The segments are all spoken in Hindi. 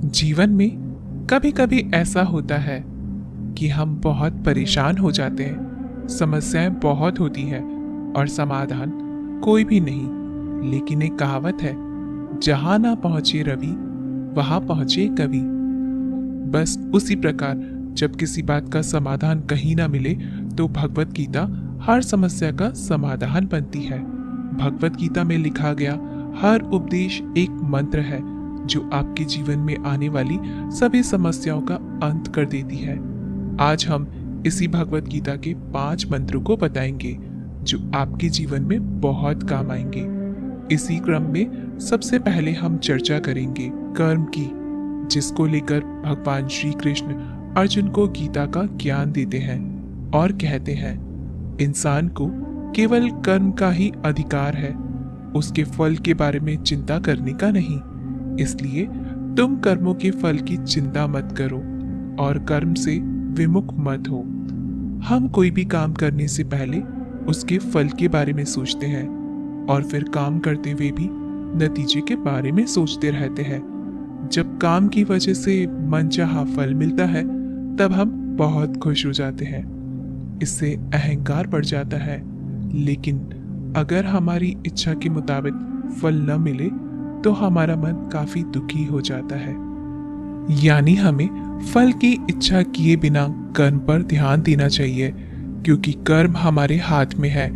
जीवन में कभी कभी ऐसा होता है कि हम बहुत परेशान हो जाते हैं। समस्याएं बहुत होती हैं और समाधान कोई भी नहीं। लेकिन एक कहावत है, जहां ना पहुंचे रवि वहां पहुंचे कवि। बस उसी प्रकार जब किसी बात का समाधान कहीं ना मिले तो भगवत गीता हर समस्या का समाधान बनती है। भगवत गीता में लिखा गया हर उपदेश एक मंत्र है जो आपके जीवन में आने वाली सभी समस्याओं का अंत कर देती है। आज हम इसी भगवत गीता के 5 मंत्रों को बताएंगे जो आपके जीवन में बहुत काम आएंगे। इसी क्रम में सबसे पहले हम चर्चा करेंगे कर्म की, जिसको लेकर भगवान श्री कृष्ण अर्जुन को गीता का ज्ञान देते हैं और कहते हैं, इंसान को केवल कर्म का ही अधिकार है, उसके फल के बारे में चिंता करने का नहीं। इसलिए तुम कर्मों के फल की चिंता मत करो और कर्म से विमुख मत हो। हम कोई भी काम करने से पहले उसके फल के बारे में सोचते हैं और फिर काम करते हुए भी नतीजे के बारे में सोचते रहते हैं। जब काम की वजह से मनचाहा फल मिलता है तब हम बहुत खुश हो जाते हैं, इससे अहंकार बढ़ जाता है। लेकिन अगर हमारी इच्छा के मुताबिक फल न मिले तो हमारा मन काफी दुखी हो जाता है। यानी हमें फल की इच्छा किए बिना कर्म पर ध्यान देना चाहिए, क्योंकि कर्म हमारे हाथ में है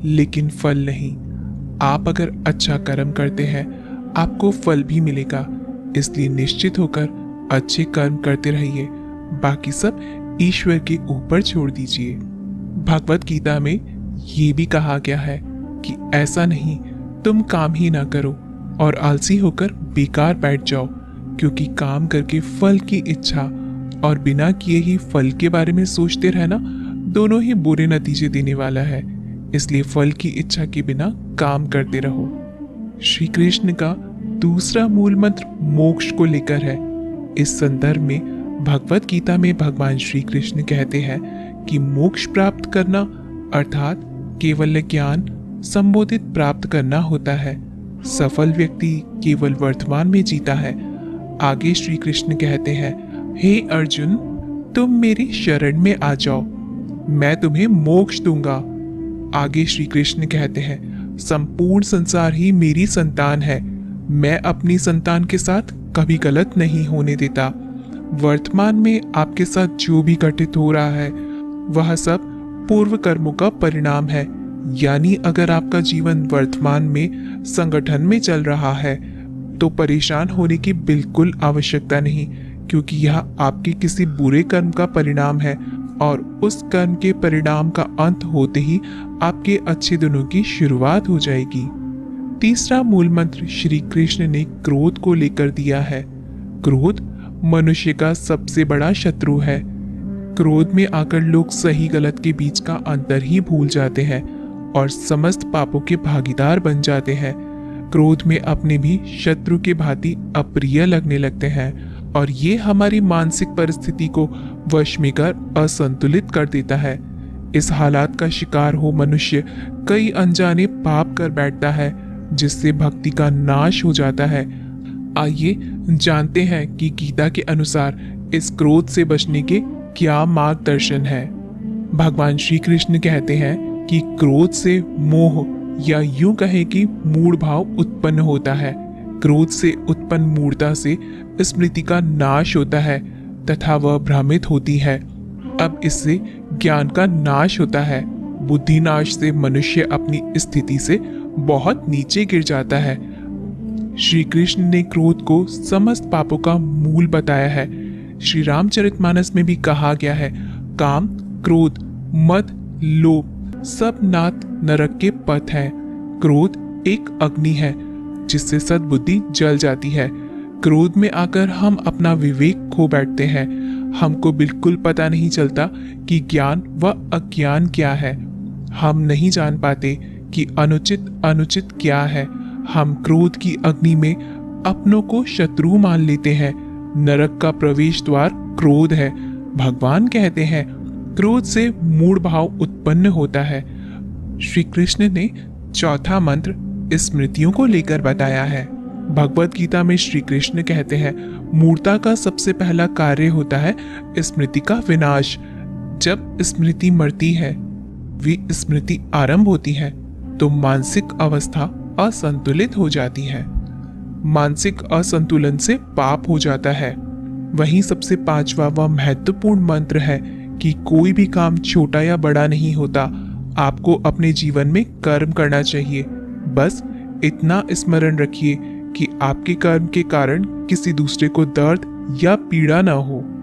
लेकिन फल नहीं। आप अगर अच्छा कर्म करते हैं आपको फल भी मिलेगा, इसलिए निश्चित होकर अच्छे कर्म करते रहिए, बाकी सब ईश्वर के ऊपर छोड़ दीजिए। भगवत गीता में ये भी कहा गया है कि ऐसा नहीं तुम काम ही ना करो और आलसी होकर बेकार बैठ जाओ, क्योंकि काम करके फल की इच्छा और बिना किए ही फल के बारे में सोचते रहना दोनों ही बुरे नतीजे देने वाला है। इसलिए फल की इच्छा के बिना काम करते रहो। श्री कृष्ण का दूसरा मूल मंत्र मोक्ष को लेकर है। इस संदर्भ में भगवत गीता में भगवान श्री कृष्ण कहते हैं कि मोक्ष प्राप्त करना अर्थात केवल ज्ञान संबोधित प्राप्त करना होता है। सफल व्यक्ति केवल वर्तमान में जीता है। आगे श्री कृष्ण कहते हैं, हे अर्जुन, तुम मेरी शरण में आ जाओ, मैं तुम्हें मोक्ष दूंगा। आगे श्री कृष्ण कहते हैं, संपूर्ण संसार ही मेरी संतान है, मैं अपनी संतान के साथ कभी गलत नहीं होने देता। वर्तमान में आपके साथ जो भी घटित हो रहा है वह सब पूर्व कर्मों का परिणाम है। यानी अगर आपका जीवन वर्तमान में संगठन में चल रहा है तो परेशान होने की बिल्कुल आवश्यकता नहीं, क्योंकि यह आपके किसी बुरे कर्म का परिणाम है और उस कर्म के परिणाम का अंत होते ही आपके अच्छे दिनों की शुरुआत हो जाएगी। तीसरा मूल मंत्र श्री कृष्ण ने क्रोध को लेकर दिया है। क्रोध मनुष्य का सबसे बड़ा शत्रु है। क्रोध में आकर लोग सही गलत के बीच का अंतर ही भूल जाते हैं और समस्त पापों के भागीदार बन जाते हैं। क्रोध में अपने भी शत्रु के भांति अप्रिय लगने लगते हैं और ये हमारी मानसिक परिस्थिति को वश में कर असंतुलित कर देता है। इस हालात का शिकार हो मनुष्य कई अनजाने पाप कर बैठता है, जिससे भक्ति का नाश हो जाता है। आइए जानते हैं कि गीता के अनुसार इस क्रोध से बचने के क्या मार्गदर्शन है। भगवान श्री कृष्ण कहते हैं कि क्रोध से मोह या यूं कहें कि मूढ़ भाव उत्पन्न होता है। क्रोध से उत्पन्न मूढ़ता से स्मृति का नाश होता है तथा वह भ्रमित होती है। अब इससे ज्ञान का नाश होता है। बुद्धि नाश से मनुष्य अपनी स्थिति से बहुत नीचे गिर जाता है। श्री कृष्ण ने क्रोध को समस्त पापों का मूल बताया है। श्री रामचरितमानस में भी कहा गया है, काम, क्रोध, मद, लोभ सब नाथ नरक के पथ हैं। क्रोध एक अग्नि है जिससे सद्बुद्धि जल जाती है। क्रोध में आकर हम अपना विवेक खो बैठते हैं। हमको बिल्कुल पता नहीं चलता कि ज्ञान व अज्ञान क्या है। हम नहीं जान पाते कि अनुचित अनुचित क्या है। हम क्रोध की अग्नि में अपनों को शत्रु मान लेते हैं। नरक का प्रवेश द्वार क्रोध है। भगवान कहते हैं, क्रोध से मूढ़ भाव उत्पन्न होता है। श्री कृष्ण ने चौथा मंत्र स्मृतियों को लेकर बताया है। भगवत गीता में श्री कृष्ण कहते हैं, मूर्ता का सबसे पहला कार्य होता है स्मृति का विनाश। जब स्मृति मरती है, विस्मृति आरंभ होती है, तो मानसिक अवस्था असंतुलित हो जाती है। मानसिक असंतुलन से पाप हो जाता है। वहीं सबसे पांचवा व महत्वपूर्ण मंत्र है कि कोई भी काम छोटा या बड़ा नहीं होता। आपको अपने जीवन में कर्म करना चाहिए। बस इतना स्मरण रखिए कि आपके कर्म के कारण किसी दूसरे को दर्द या पीड़ा ना हो।